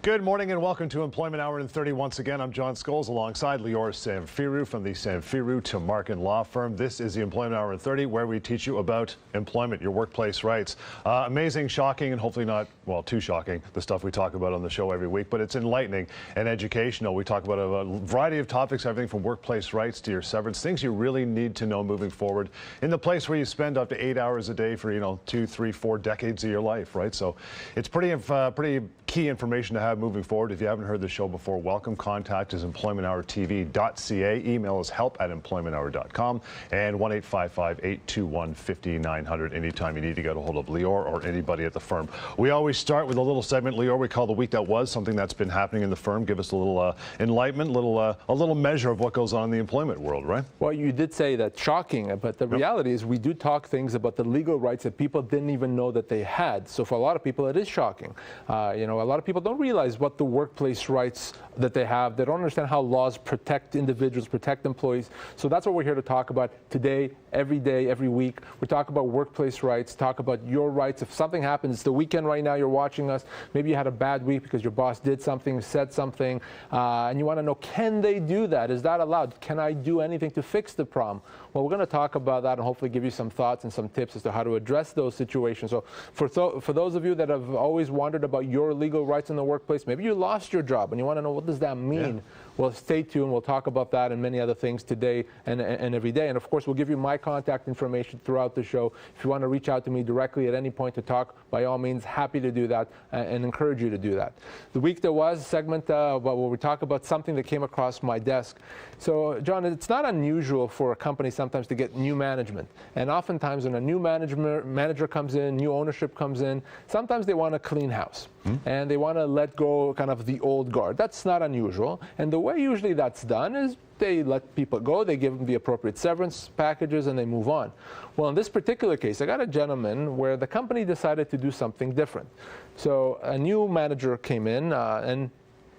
Good morning and welcome to Employment Hour in 30. Once again, I'm John Scholes alongside Lior Samfiru from the Samfiru Tumarkin law firm. This is the Employment Hour in 30 where we teach you about employment, your workplace rights. Amazing, shocking, and hopefully not, well, too shocking, the stuff we talk about on the show every week, but it's enlightening and educational. We talk about a variety of topics, everything from workplace rights to your severance, things you really need to know moving forward in the place where you spend up to 8 hours a day for, 2, 3, 4 decades of your life, right? So it's pretty key information to have moving forward. If you haven't heard the show before, welcome. Contact is employmenthourtv.ca. Email is help@employmenthour.com and 1-855-821-5900 anytime you need to get a hold of Lior or anybody at the firm. We always start with a little segment, Lior, we call the week that was, something that's been happening in the firm. Give us a little enlightenment, a little measure of what goes on in the employment world, right? Well, you did say that shocking, but the reality is we do talk things about the legal rights that people didn't even know that they had. So for a lot of people, it is shocking. A lot of people don't realize what the workplace rights that they have. They don't understand how laws protect individuals, protect employees. So that's what we're here to talk about today, every week. We talk about workplace rights, talk about your rights. If something happens, it's the weekend right now, you're watching us. Maybe you had a bad week because your boss did something, said something, and you want to know, can they do that? Is that allowed? Can I do anything to fix the problem? Well, we're going to talk about that and hopefully give you some thoughts and some tips as to how to address those situations. So for those of you that have always wondered about your legal rights in the workplace, maybe you lost your job and you want to know, what does that mean? Yeah. Well, stay tuned. We'll talk about that and many other things today and every day. And of course, we'll give you my contact information throughout the show. If you want to reach out to me directly at any point to talk, by all means, happy to do that and encourage you to do that. The week there was a segment where we talk about something that came across my desk. So, John, it's not unusual for a company sometimes to get new management. And oftentimes when a new manager comes in, new ownership comes in, sometimes they want to clean house. And they want to let go kind of the old guard. That's not unusual. And the way usually that's done is they let people go, they give them the appropriate severance packages, and they move on. Well, in this particular case, I got a gentleman where the company decided to do something different. So a new manager came in and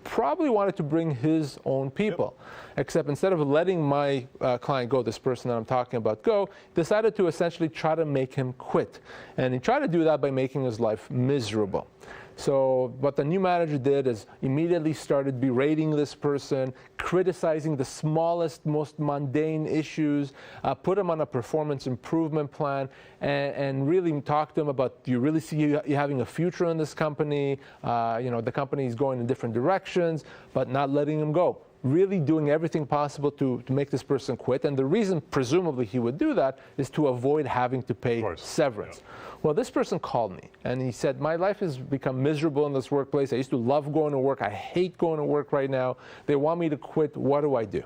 probably wanted to bring his own people. Except instead of letting my client go, this person that I'm talking about go, decided to essentially try to make him quit. And he tried to do that by making his life miserable. So what the new manager did is immediately started berating this person, criticizing the smallest, most mundane issues, put him on a performance improvement plan, and really talk to him about, do you really see you having a future in this company? The company is going in different directions, but not letting him go. Really doing everything possible to make this person quit. And the reason, presumably, he would do that is to avoid having to pay severance. Yeah. Well, this person called me and he said, my life has become miserable in this workplace. I used to love going to work. I hate going to work right now. They want me to quit. What do I do?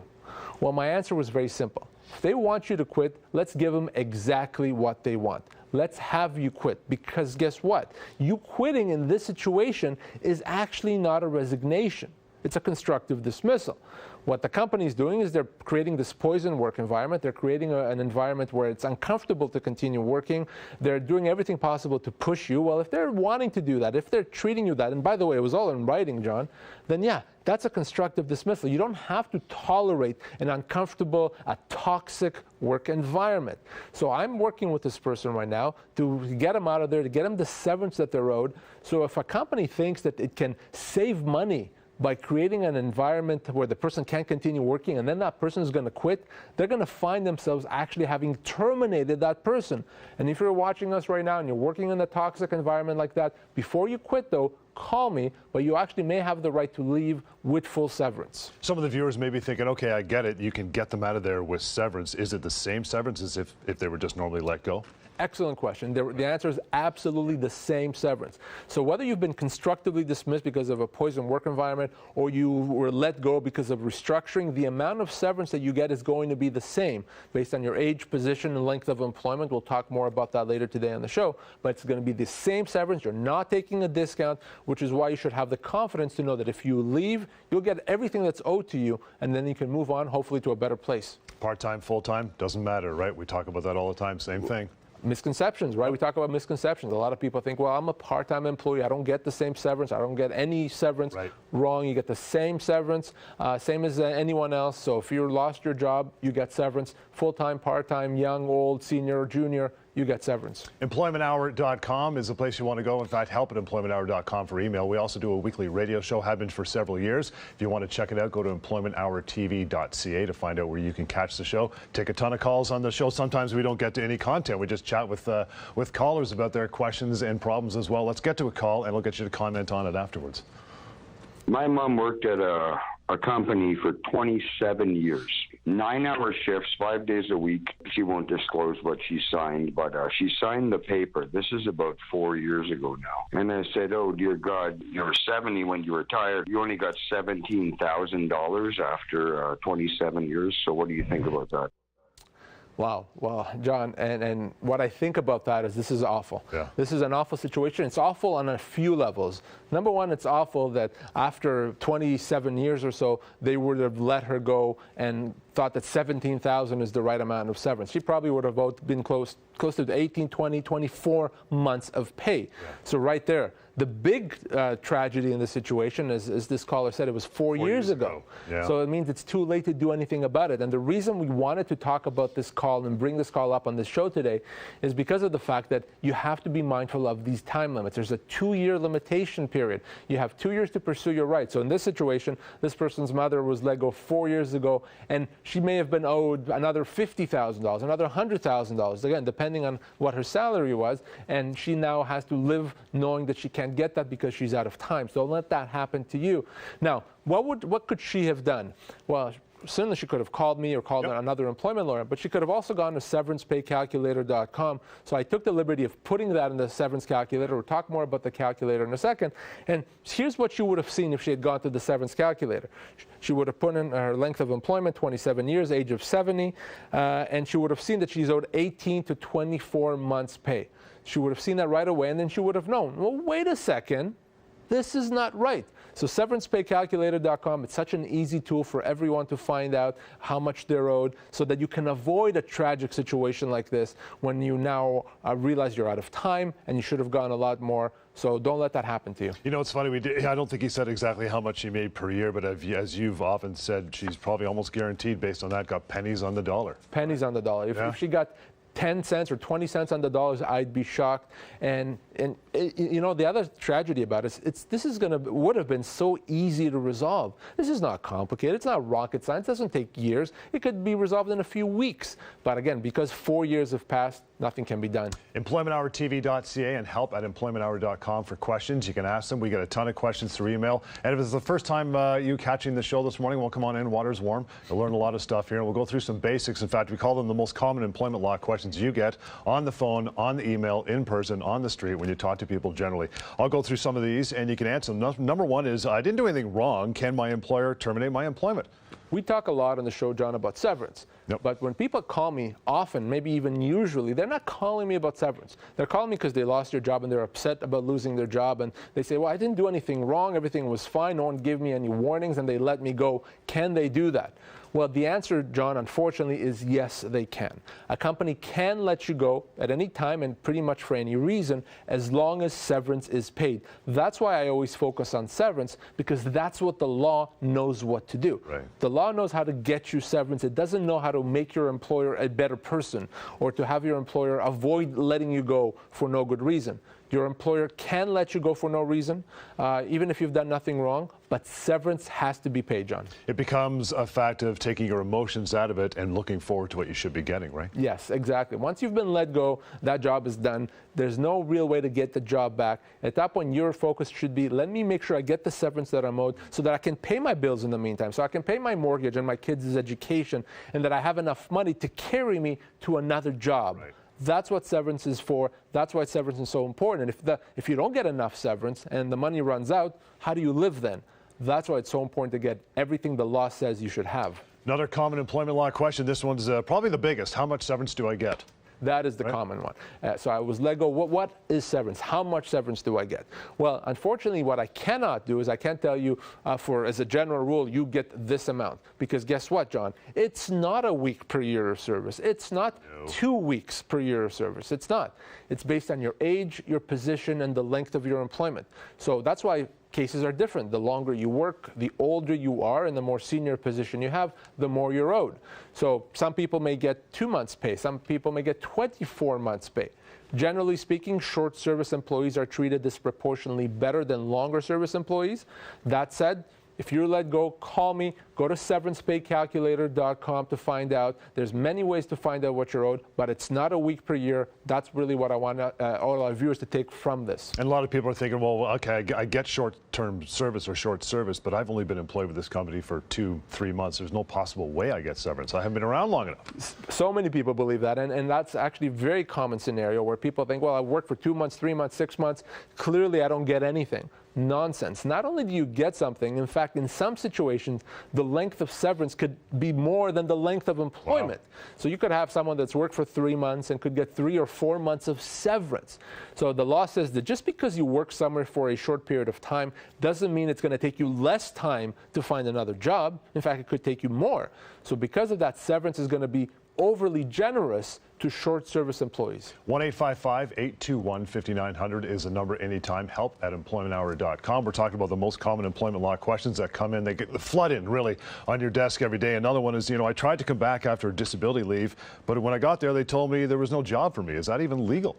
Well, my answer was very simple. If they want you to quit, let's give them exactly what they want. Let's have you quit, because guess what? You quitting in this situation is actually not a resignation. It's a constructive dismissal. What the company is doing is they're creating this poison work environment. They're creating an environment where it's uncomfortable to continue working. They're doing everything possible to push you. Well, if they're wanting to do that, if they're treating you that, and by the way, it was all in writing, John, then yeah, that's a constructive dismissal. You don't have to tolerate an uncomfortable, a toxic work environment. So I'm working with this person right now to get him out of there, to get him the severance that they're owed. So if a company thinks that it can save money by creating an environment where the person can't continue working and then that person is going to quit, they're going to find themselves actually having terminated that person. And if you're watching us right now and you're working in a toxic environment like that, before you quit though, call me, but you actually may have the right to leave with full severance. Some of the viewers may be thinking, okay, I get it, you can get them out of there with severance. Is it the same severance as if they were just normally let go? Excellent question. The answer is absolutely the same severance. So whether you've been constructively dismissed because of a poison work environment or you were let go because of restructuring, the amount of severance that you get is going to be the same based on your age, position, and length of employment. We'll talk more about that later today on the show, but it's going to be the same severance. You're not taking a discount, which is why you should have the confidence to know that if you leave, you'll get everything that's owed to you, and then you can move on, hopefully, to a better place. Part-time, full-time, doesn't matter, right? We talk about that all the time, same thing. Misconceptions, right? We talk about misconceptions. A lot of people think, well, I'm a part-time employee. I don't get the same severance. I don't get any severance. Right. Wrong. You get the same severance, same as anyone else. So if you lost your job, you get severance. Full-time, part-time, young, old, senior, junior, you get severance. EmploymentHour.com is the place you want to go. In fact, help at EmploymentHour.com for email. We also do a weekly radio show, have been for several years. If you want to check it out, go to EmploymentHourTV.ca to find out where you can catch the show. Take a ton of calls on the show. Sometimes we don't get to any content. We just chat with callers about their questions and problems as well. Let's get to a call, and we'll get you to comment on it afterwards. My mom worked at a company for 27 years. 9-hour shifts, 5 days a week. She won't disclose what she signed, but she signed the paper. This is about 4 years ago now. And I said, oh, dear God, you were 70 when you retired. You only got $17,000 after 27 years. So what do you think about that? Wow. Well, John, and what I think about that is this is awful. Yeah. This is an awful situation. It's awful on a few levels. Number one, it's awful that after 27 years or so, they would have let her go and thought that $17,000 is the right amount of severance. She probably would have both been close to 18, 20, 24 months of pay. Yeah. So right there. The big tragedy in this situation, as this caller said, it was 4 years ago. Yeah. So it means it's too late to do anything about it. And the reason we wanted to talk about this call and bring this call up on this show today is because of the fact that you have to be mindful of these time limits. There's a 2-year limitation period. You have 2 years to pursue your rights. So in this situation, this person's mother was let go 4 years ago, and she may have been owed another $50,000, another $100,000, again, depending on what her salary was. And she now has to live knowing that she can't get that because she's out of time. So don't let that happen to you. Now, what could she have done? Well, certainly she could have called me or called another employment lawyer, but she could have also gone to severancepaycalculator.com. So I took the liberty of putting that in the severance calculator. We'll talk more about the calculator in a second. And here's what you would have seen if she had gone to the severance calculator. She would have put in her length of employment, 27 years, age of 70, and she would have seen that she's owed 18 to 24 months pay. She would have seen that right away, and then she would have known, well, wait a second, this is not right. So severancepaycalculator.com, it's such an easy tool for everyone to find out how much they're owed so that you can avoid a tragic situation like this when you now realize you're out of time and you should have gone a lot more. So don't let that happen to you. You know, it's funny, I don't think he said exactly how much she made per year, but as you've often said, she's probably almost guaranteed based on that, got pennies on the dollar. Pennies on the dollar. If she got 10 cents or 20 cents on the dollars, I'd be shocked. And you know, the other tragedy about it is this would have been so easy to resolve. This is not complicated. It's not rocket science. It doesn't take years. It could be resolved in a few weeks. But again, because 4 years have passed, nothing can be done. EmploymentHourTV.ca and help at EmploymentHour.com for questions. You can ask them. We get a ton of questions through email. And if it's the first time you catching the show this morning, well, come on in. Water's warm. You'll learn a lot of stuff here. We'll go through some basics. In fact, we call them the most common employment law questions you get on the phone, on the email, in person, on the street, when you talk to people generally. I'll go through some of these and you can answer them. Number one is, I didn't do anything wrong. Can my employer terminate my employment? We talk a lot on the show, John, about severance. Yep. But when people call me often, maybe even usually, they're not calling me about severance. They're calling me because they lost their job and they're upset about losing their job. And they say, well, I didn't do anything wrong. Everything was fine. No one gave me any warnings and they let me go. Can they do that? Well, the answer, John, unfortunately, is yes, they can. A company can let you go at any time and pretty much for any reason as long as severance is paid. That's why I always focus on severance, because that's what the law knows what to do. Right. The law knows how to get you severance. It doesn't know how to make your employer a better person or to have your employer avoid letting you go for no good reason. Your employer can let you go for no reason, even if you've done nothing wrong, but severance has to be paid, John. It becomes a fact of taking your emotions out of it and looking forward to what you should be getting, right? Yes, exactly. Once you've been let go, that job is done. There's no real way to get the job back. At that point, your focus should be, let me make sure I get the severance that I'm owed so that I can pay my bills in the meantime, so I can pay my mortgage and my kids' education, and that I have enough money to carry me to another job. Right. That's what severance is for. That's why severance is so important. And if you don't get enough severance and the money runs out, how do you live then? That's why it's so important to get everything the law says you should have. Another common employment law question. This one's probably the biggest. How much severance do I get? That is the common one. So I was let go. What is severance? How much severance do I get? Well, unfortunately, what I cannot do is I can't tell you as a general rule, you get this amount. Because guess what, John? It's not a week per year of service. It's not 2 weeks per year of service. It's not. It's based on your age, your position, and the length of your employment. So that's why cases are different. The longer you work, the older you are, and the more senior position you have, the more you're owed. So some people may get 2 months' pay. Some people may get 24 months' pay. Generally speaking, short service employees are treated disproportionately better than longer service employees. That said, if you're let go, call me. Go to severancepaycalculator.com to find out. There's many ways to find out what you're owed, but it's not a week per year. That's really what I want all our viewers to take from this. And a lot of people are thinking, well, okay, I get short-term service or short service, but I've only been employed with this company for 2-3 months. There's no possible way I get severance. I haven't been around long enough. So many people believe that, and that's actually a very common scenario where people think, well, I worked for 2 months, 3 months, 6 months. Clearly, I don't get anything. Nonsense. Not only do you get something, in fact, in some situations, the length of severance could be more than the length of employment. Wow. So you could have someone that's worked for 3 months and could get 3 or 4 months of severance. So the law says that just because you work somewhere for a short period of time doesn't mean it's going to take you less time to find another job. In fact, it could take you more. So because of that, severance is going to be overly generous to short service employees. 1-855-821-5900 is the number anytime. help@employmenthour.com. We're talking about the most common employment law questions that come in. They flood in really on your desk every day. Another one is, I tried to come back after disability leave, but when I got there, they told me there was no job for me. Is that even legal?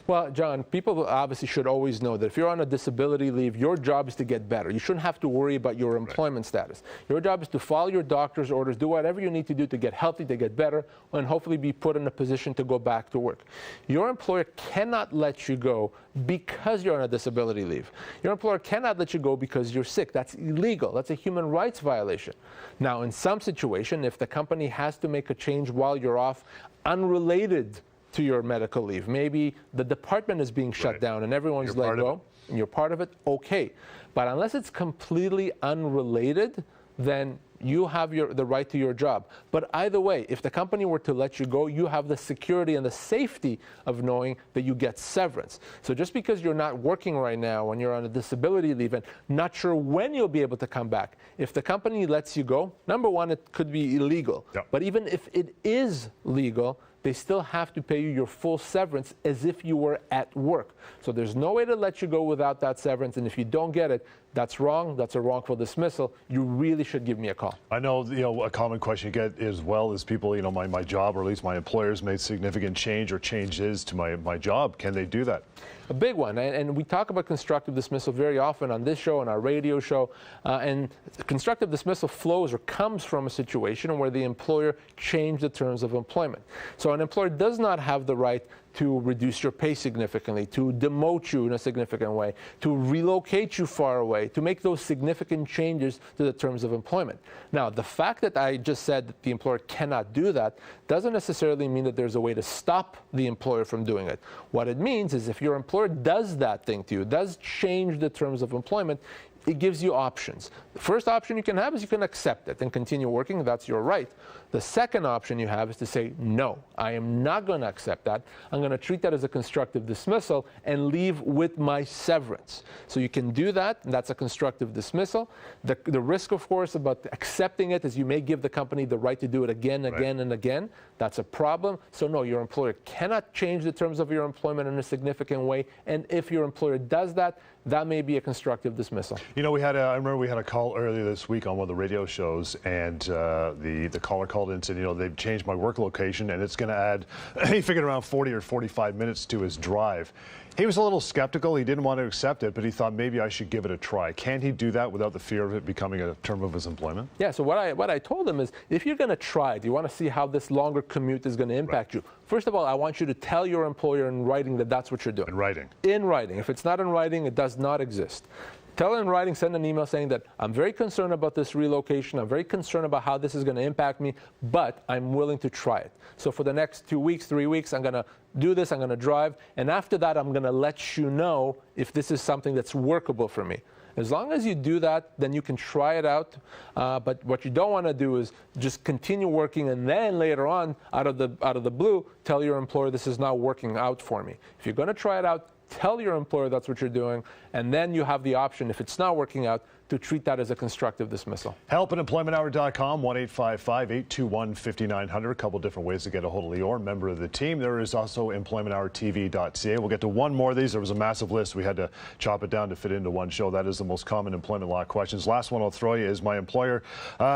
Well, John, people obviously should always know that if you're on a disability leave, your job is to get better. You shouldn't have to worry about your employment status. Your job is to follow your doctor's orders, do whatever you need to do to get healthy, to get better, and hopefully be put in a position to go back to work. Your employer cannot let you go because you're on a disability leave. Your employer cannot let you go because you're sick. That's illegal. That's a human rights violation. Now, in some situation, if the company has to make a change while you're off, unrelated to your medical leave. Maybe the department is being shut down and everyone's let go, and you're part of it, okay. But unless it's completely unrelated, then you have the right to your job. But either way, if the company were to let you go, you have the security and the safety of knowing that you get severance. So just because you're not working right now when you're on a disability leave and not sure when you'll be able to come back, if the company lets you go, number one, it could be illegal. Yeah. But even if it is legal, they still have to pay you your full severance as if you were at work. So there's no way to let you go without that severance, and if you don't get it, that's wrong. That's a wrongful dismissal. You really should give me a call. I know, a common question you get as well is people, my job, or at least my employer's made significant change or changes to my job. Can they do that? A big one, and we talk about constructive dismissal very often on this show, on our radio show, and constructive dismissal flows or comes from a situation where the employer changed the terms of employment. So an employer does not have the right to reduce your pay significantly, to demote you in a significant way, to relocate you far away, to make those significant changes to the terms of employment. Now, the fact that I just said that the employer cannot do that doesn't necessarily mean that there's a way to stop the employer from doing it. What it means is if your employer does that thing to you, does change the terms of employment, it gives you options. The first option you can have is you can accept it and continue working. That's your right. The second option you have is to say, no, I am not going to accept that. I'm going to treat that as a constructive dismissal and leave with my severance. So you can do that, and that's a constructive dismissal. The risk, of course, about accepting it is you may give the company the right to do it again, and again. That's a problem. So no, your employer cannot change the terms of your employment in a significant way. And if your employer does that, that may be a constructive dismissal. I remember we had a call earlier this week on one of the radio shows, and the caller called in and said, they've changed my work location, and it's going to add, he figured around 40 or 45 minutes to his drive. He was a little skeptical. He didn't want to accept it, but he thought maybe I should give it a try. Can he do that without the fear of it becoming a term of his employment? Yeah, so what I told him is, if you're going to try it, you want to see how this longer commute is going to impact you. First of all, I want you to tell your employer in writing that that's what you're doing. In writing? In writing. If it's not in writing, it does not exist. Tell it in writing, send an email saying that I'm very concerned about this relocation. I'm very concerned about how this is going to impact me, but I'm willing to try it. So for the next 2 weeks, 3 weeks, I'm going to do this, I'm going to drive, and after that, I'm going to let you know if this is something that's workable for me. As long as you do that, then you can try it out. But what you don't want to do is just continue working and then later on, out of the blue, tell your employer this is not working out for me. If you're going to try it out, tell your employer that's what you're doing, and then you have the option, if it's not working out, to treat that as a constructive dismissal. Help at employmenthour.com, 1-855-821-5900. A couple different ways to get a hold of Lior, member of the team. There is also employmenthourtv.ca. We'll get to one more of these. There was a massive list. We had to chop it down to fit into one show. That is the most common employment law questions. Last one I'll throw you is, my employer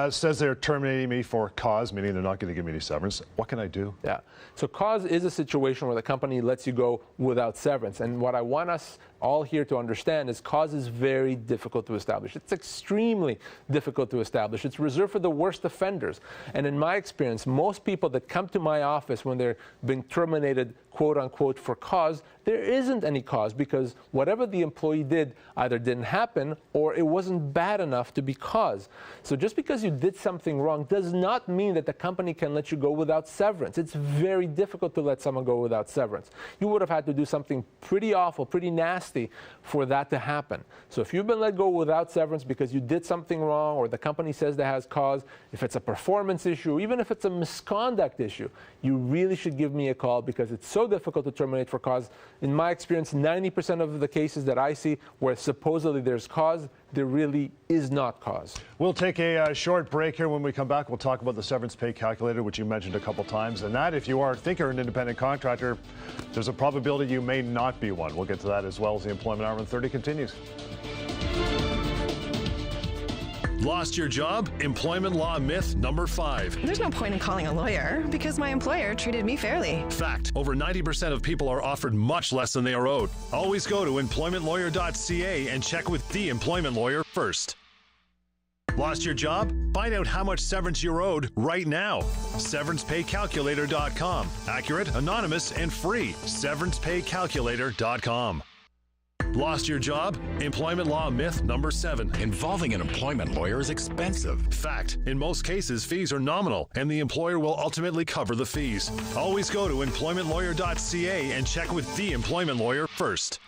says they're terminating me for cause, meaning they're not going to give me any severance. What can I do? Yeah. So cause is a situation where the company lets you go without severance. And what I want us all here to understand is cause is very difficult to establish. It's extremely difficult to establish. It's reserved for the worst offenders. And in my experience, most people that come to my office when they're being terminated, quote unquote, for cause, there isn't any cause, because whatever the employee did either didn't happen or it wasn't bad enough to be cause. So just because you did something wrong does not mean that the company can let you go without severance. It's very difficult to let someone go without severance. You would have had to do something pretty awful, pretty nasty for that to happen. So if you've been let go without severance because you did something wrong, or the company says that has cause, if it's a performance issue, even if it's a misconduct issue, you really should give me a call, because it's so difficult to terminate for cause. In my experience, 90% of the cases that I see where supposedly there's cause, there really is not cause. We'll take a short break here. When we come back, we'll talk about the severance pay calculator, which you mentioned a couple times. And that, if you think you're an independent contractor, there's a probability you may not be one. We'll get to that as well as the Employment Hour in 30 continues. Lost your job? Employment law myth number 5. There's no point in calling a lawyer because my employer treated me fairly. Fact. Over 90% of people are offered much less than they are owed. Always go to employmentlawyer.ca and check with the employment lawyer first. Lost your job? Find out how much severance you're owed right now. SeverancePayCalculator.com. Accurate, anonymous, and free. SeverancePayCalculator.com. Lost your job? Employment law myth number 7. Involving an employment lawyer is expensive. Fact. In most cases, fees are nominal, and the employer will ultimately cover the fees. Always go to employmentlawyer.ca and check with the employment lawyer first.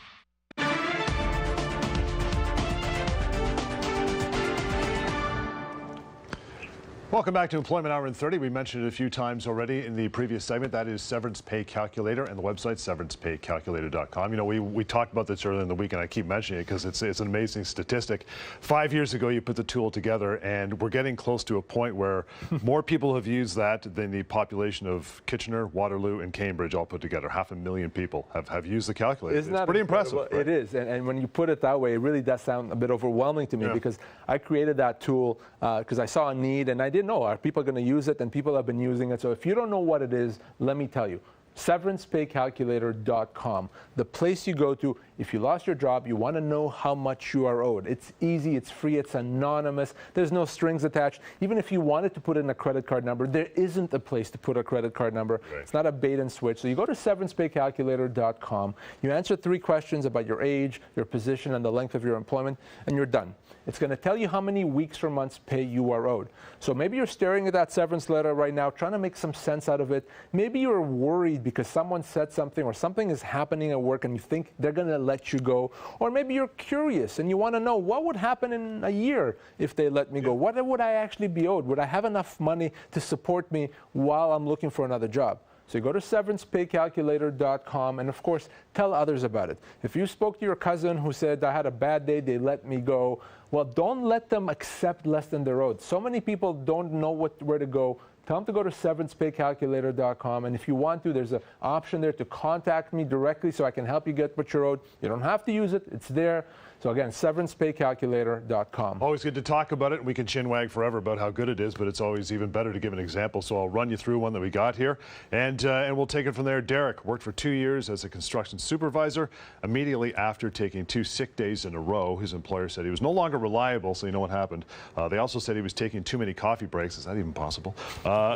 Welcome back to Employment Hour in 30. We mentioned it a few times already in the previous segment. That is Severance Pay Calculator, and the website severancepaycalculator.com. You know, we talked about this earlier in the week, and I keep mentioning it because it's an amazing statistic. 5 years ago, you put the tool together, and we're getting close to a point where more people have used that than the population of Kitchener, Waterloo, and Cambridge all put together. 500,000 people have used the calculator. Isn't it's that pretty incredible? impressive. It is, and when you put it that way, it really does sound a bit overwhelming to me, because I created that tool because I saw a need, and I didn't know, are people going to use it? And people have been using it. So if you don't know what it is, let me tell you. SeverancePayCalculator.com, the place you go to if you lost your job, you want to know how much you are owed. It's easy, it's free, it's anonymous, there's no strings attached. Even if you wanted to put in a credit card number, there isn't a place to put a credit card number. Right. It's not a bait and switch. So you go to SeverancePayCalculator.com, you answer 3 questions about your age, your position, and the length of your employment, and you're done. It's going to tell you how many weeks or months pay you are owed. So maybe you're staring at that severance letter right now, trying to make some sense out of it. Maybe you're worried because someone said something or something is happening at work and you think they're going to let you go. Or maybe you're curious and you want to know what would happen in a year if they let me go. What would I actually be owed? Would I have enough money to support me while I'm looking for another job? So you go to SeverancePayCalculator.com and, of course, tell others about it. If you spoke to your cousin who said, I had a bad day, they let me go, well, don't let them accept less than they're owed. So many people don't know where to go. Tell them to go to SeverancePayCalculator.com, and if you want to, there's an option there to contact me directly so I can help you get what you're owed. You don't have to use it. It's there. So again, SeverancePayCalculator.com. Always good to talk about it. We can chinwag forever about how good it is, but it's always even better to give an example. So I'll run you through one that we got here, and we'll take it from there. Derek worked for 2 years as a construction supervisor. Immediately after taking 2 sick days in a row, his employer said he was no longer reliable, so you know what happened. They also said he was taking too many coffee breaks. Is that even possible?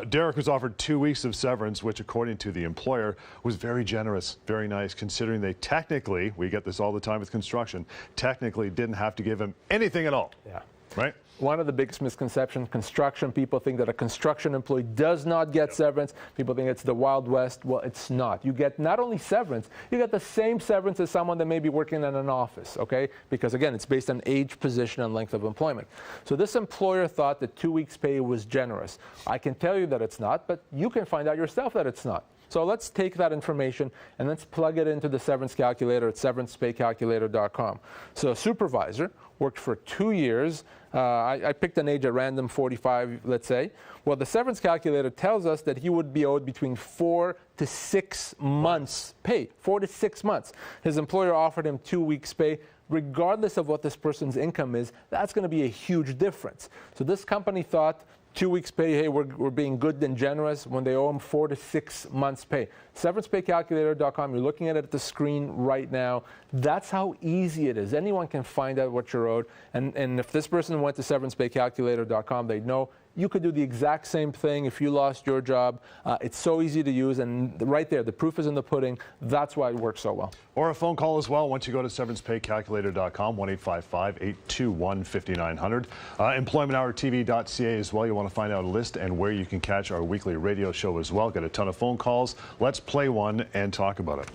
Derek was offered 2 weeks of severance, which, according to the employer, was very generous, very nice, considering they technically, we get this all the time with construction, technically didn't have to give him anything at all. Yeah. Right? One of the biggest misconceptions, construction, people think that a construction employee does not get severance. People think it's the Wild West. Well, it's not. You get not only severance, you get the same severance as someone that may be working in an office, okay? Because again, it's based on age, position, and length of employment. So this employer thought that 2 weeks pay was generous. I can tell you that it's not, but you can find out yourself that it's not. So let's take that information and let's plug it into the severance calculator at severancepaycalculator.com. So a supervisor worked for 2 years. I picked an age at random, 45, let's say. Well, the severance calculator tells us that he would be owed between 4 to 6 months pay, 4 to 6 months. His employer offered him 2 weeks pay. Regardless of what this person's income is, that's going to be a huge difference. So this company thought 2 weeks pay, hey, we're being good and generous, when they owe him 4 to 6 months pay. SeverancePayCalculator.com, you're looking at it at the screen right now. That's how easy it is. Anyone can find out what you're owed. And if this person went to SeverancePayCalculator.com, they'd know you could do the exact same thing if you lost your job. It's so easy to use, and right there, the proof is in the pudding. That's why it works so well. Or a phone call as well once you go to SeverancePayCalculator.com, 1-855-821-5900. EmploymentHourTV.ca as well. You want to find out a list and where you can catch our weekly radio show as well. Get a ton of phone calls. Let's play one and talk about it.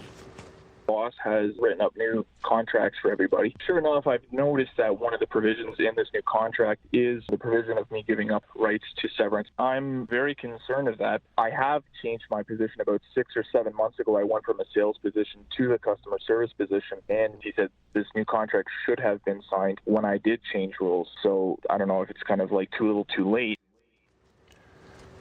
Boss has written up new contracts for everybody. Sure enough, I've noticed that one of the provisions in this new contract is the provision of me giving up rights to severance. I'm very concerned of that. I have changed my position about 6 or 7 months ago. I went from a sales position to the customer service position, and he said this new contract should have been signed when I did change roles. So I don't know if it's kind of like too little too late.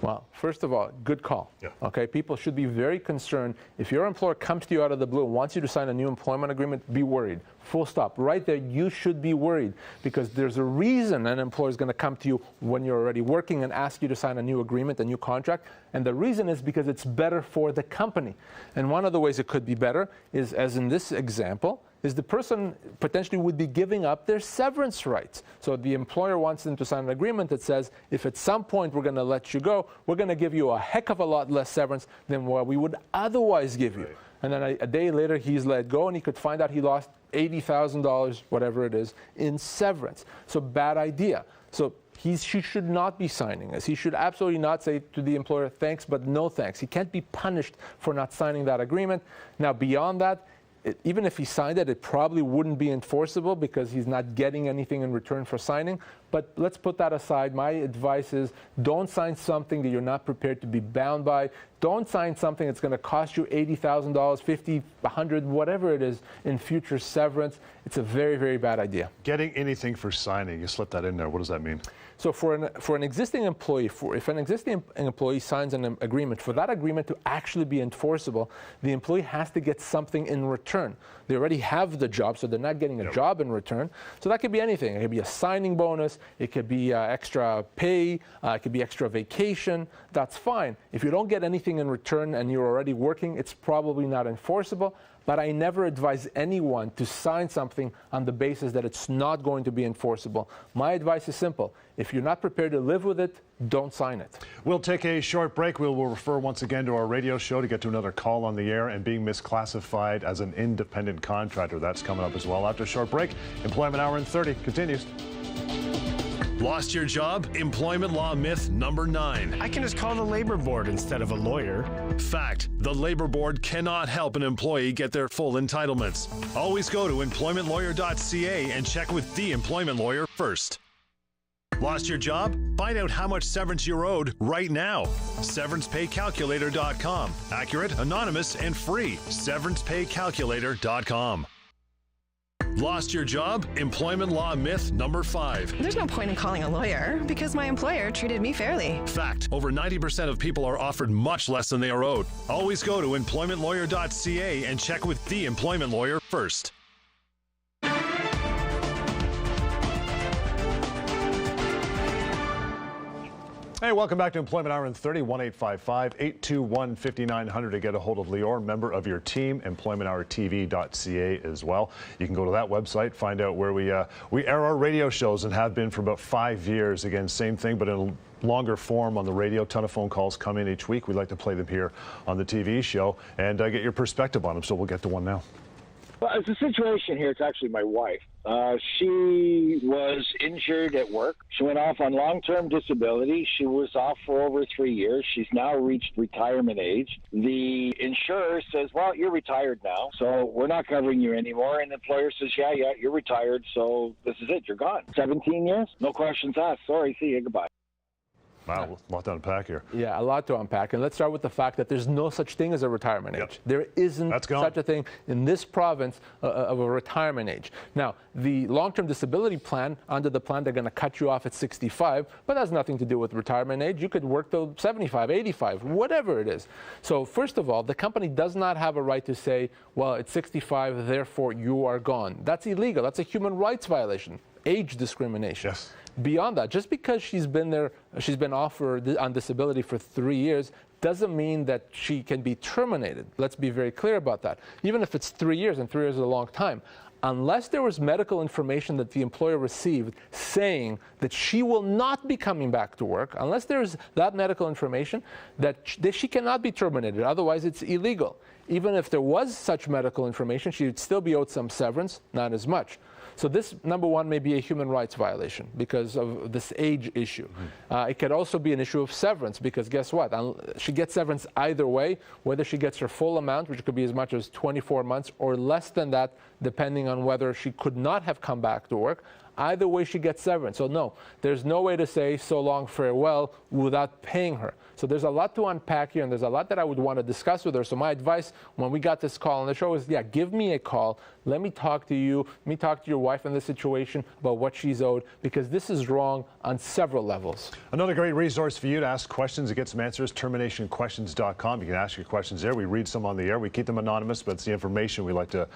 Well, first of all, good call. Yeah. Okay, people should be very concerned. If your employer comes to you out of the blue and wants you to sign a new employment agreement, be worried. Full stop. Right there, you should be worried, because there's a reason an employer is going to come to you when you're already working and ask you to sign a new agreement, a new contract. And the reason is because it's better for the company. And one of the ways it could be better is, as in this example, is the person potentially would be giving up their severance rights. So the employer wants them to sign an agreement that says, if at some point we're going to let you go, we're going to give you a heck of a lot less severance than what we would otherwise give you. And then a day later, he's let go, and he could find out he lost $80,000, whatever it is, in severance. So bad idea. So she should not be signing this. He should absolutely not say to the employer, thanks, but no thanks. He can't be punished for not signing that agreement. Now, beyond that, even if he signed it, it probably wouldn't be enforceable because he's not getting anything in return for signing. But let's put that aside. My advice is don't sign something that you're not prepared to be bound by. Don't sign something that's going to cost you $80,000, $50,000, $100,000, whatever it is in future severance. It's a very, very bad idea. Getting anything for signing, you slip that in there. What does that mean? So for an existing employee, if an existing employee signs an agreement, for that agreement to actually be enforceable, the employee has to get something in return. They already have the job, so they're not getting a job in return. So that could be anything. It could be a signing bonus. It could be extra pay. It could be extra vacation. That's fine. If you don't get anything in return and you're already working, it's probably not enforceable. But I never advise anyone to sign something on the basis that it's not going to be enforceable. My advice is simple. If you're not prepared to live with it, don't sign it. We'll take a short break. We'll refer once again to our radio show to get to another call on the air and being misclassified as an independent contractor. That's coming up as well after a short break. Employment Hour in 30 continues. Lost your job? Employment law myth number 9. I can just call the labor board instead of a lawyer. Fact. The labor board cannot help an employee get their full entitlements. Always go to employmentlawyer.ca and check with the employment lawyer first. Lost your job? Find out how much severance you're owed right now. SeverancePayCalculator.com. Accurate, anonymous, and free. SeverancePayCalculator.com. Lost your job? Employment law myth number 5. There's no point in calling a lawyer because my employer treated me fairly. Fact. Over 90% of people are offered much less than they are owed. Always go to employmentlawyer.ca and check with the employment lawyer first. Hey, welcome back to Employment Hour in 30, 1-855-821-5900 to get a hold of Lior, member of your team, employmenthourtv.ca as well. You can go to that website, find out where we air our radio shows and have been for about 5 years. Again, same thing, but in a longer form on the radio. Ton of phone calls come in each week. We'd like to play them here on the TV show and get your perspective on them, so we'll get to one now. Well, it's a situation here. It's actually my wife. She was injured at work. She went off on long-term disability. She was off for over 3 years. She's now reached retirement age. The insurer says, well, you're retired now, so we're not covering you anymore. And the employer says, yeah, you're retired, so this is it. You're gone. 17 years? No questions asked. Sorry, see you. Goodbye. Wow, a lot to unpack here. Yeah, a lot to unpack. And let's start with the fact that there's no such thing as a retirement age. There isn't such a thing in this province of a retirement age. Now, the long-term disability plan, under the plan, they're going to cut you off at 65, but that has nothing to do with retirement age. You could work till 75, 85, whatever it is. So first of all, the company does not have a right to say, well, it's 65, therefore you are gone. That's illegal. That's a human rights violation. Age discrimination. Yes. Beyond that, just because she's been offered on disability for 3 years doesn't mean that she can be terminated. Let's be very clear about that. Even if it's 3 years, and 3 years is a long time, unless there was medical information that the employer received saying that she will not be coming back to work, unless there's that medical information, that she cannot be terminated. Otherwise, it's illegal. Even if there was such medical information, she would still be owed some severance, not as much. So this, number one, may be a human rights violation because of this age issue. It could also be an issue of severance because guess what? She gets severance either way, whether she gets her full amount, which could be as much as 24 months, or less than that, depending on whether she could not have come back to work. Either way, she gets severance. So no, there's no way to say so long, farewell without paying her. So there's a lot to unpack here, and there's a lot that I would want to discuss with her. So my advice when we got this call on the show is, yeah, give me a call. Let me talk to you. Let me talk to your wife in this situation about what she's owed, because this is wrong on several levels. Another great resource for you to ask questions and get some answers, terminationquestions.com. You can ask your questions there. We read some on the air. We keep them anonymous, but it's the information we like to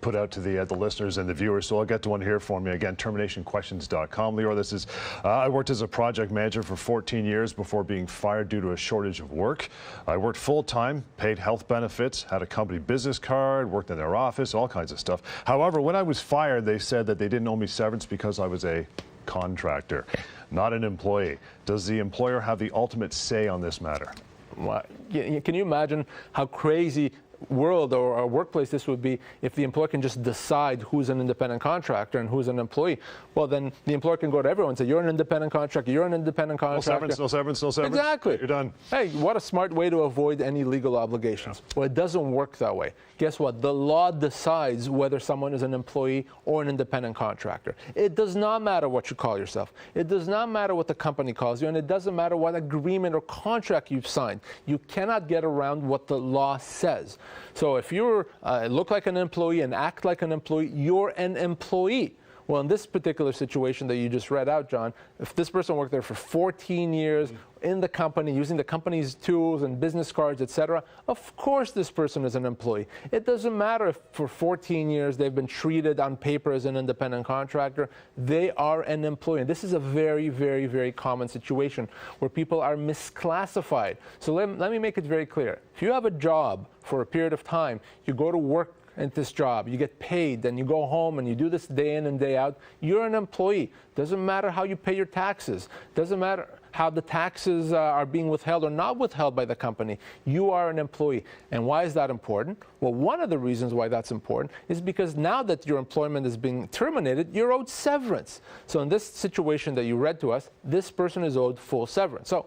put out to the listeners and the viewers. So I'll get to one here for me. Again, terminationquestions.com. Lior, this is, I worked as a project manager for 14 years before being fired due to a shortage of work. I worked full-time, paid health benefits, had a company business card, worked in their office, all kinds of stuff. However, when I was fired, they said that they didn't owe me severance because I was a contractor, not an employee. Does the employer have the ultimate say on this matter? Well, can you imagine how crazy world or a workplace this would be if the employer can just decide who's an independent contractor and who's an employee? Well, then the employer can go to everyone and say, you're an independent contractor, you're an independent contractor. No severance. Exactly. You're done. Hey, what a smart way to avoid any legal obligations. Yeah. Well, it doesn't work that way. Guess what? The law decides whether someone is an employee or an independent contractor. It does not matter what you call yourself. It does not matter what the company calls you, and it doesn't matter what agreement or contract you've signed. You cannot get around what the law says. So if you look like an employee and act like an employee, you're an employee. Well, in this particular situation that you just read out, John, if this person worked there for 14 years in the company, using the company's tools and business cards, etc., of course this person is an employee. It doesn't matter if for 14 years they've been treated on paper as an independent contractor. They are an employee. And this is a very, very, very common situation where people are misclassified. So let me make it very clear. If you have a job for a period of time, you go to work at this job, you get paid, then you go home and you do this day in and day out, you're an employee. Doesn't matter how you pay your taxes. Doesn't matter how the taxes are being withheld or not withheld by the company. You are an employee. And why is that important? Well, one of the reasons why that's important is because now that your employment is being terminated, you're owed severance. So in this situation that you read to us, this person is owed full severance. So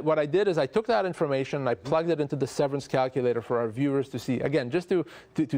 what I did is I took that information and I plugged it into the severance calculator for our viewers to see, again, just to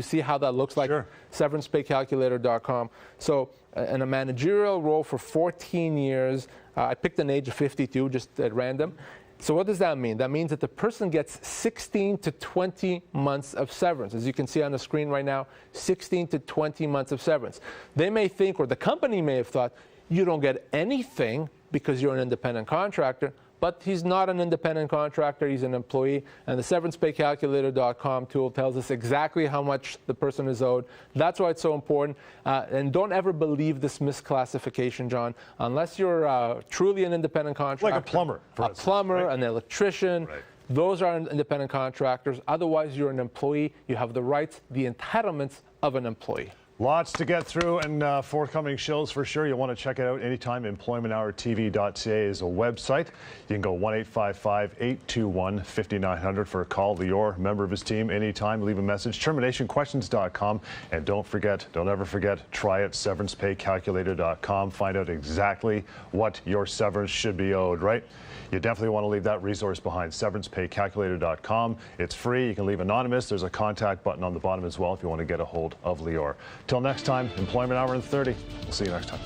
see how that looks like. Sure. SeverancePayCalculator.com. So in a managerial role for 14 years, I picked an age of 52 just at random. So what does that mean? That means that the person gets 16 to 20 months of severance. As you can see on the screen right now, 16 to 20 months of severance. They may think, or the company may have thought, you don't get anything because you're an independent contractor. But he's not an independent contractor, he's an employee, and the SeverancePayCalculator.com tool tells us exactly how much the person is owed. That's why it's so important. And don't ever believe this misclassification, John, unless you're truly an independent contractor. Like a plumber, for instance. A plumber, right? An electrician. Right. Those are independent contractors. Otherwise, you're an employee. You have the rights, the entitlements of an employee. Lots to get through and forthcoming shows for sure. You'll want to check it out anytime. EmploymentHourTV.ca is a website. You can go 1-855-821-5900 for a call. Lior, member of his team, anytime. Leave a message. TerminationQuestions.com. And don't ever forget, try it, SeverancePayCalculator.com. Find out exactly what your severance should be owed, right? You definitely want to leave that resource behind, SeverancePayCalculator.com. It's free. You can leave anonymous. There's a contact button on the bottom as well if you want to get a hold of Lior. Till next time, Employment Hour in 30. We'll see you next time.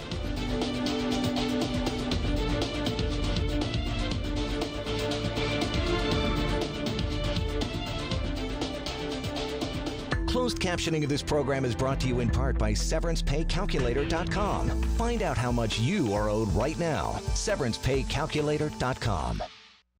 Closed captioning of this program is brought to you in part by SeverancePayCalculator.com. Find out how much you are owed right now. SeverancePayCalculator.com.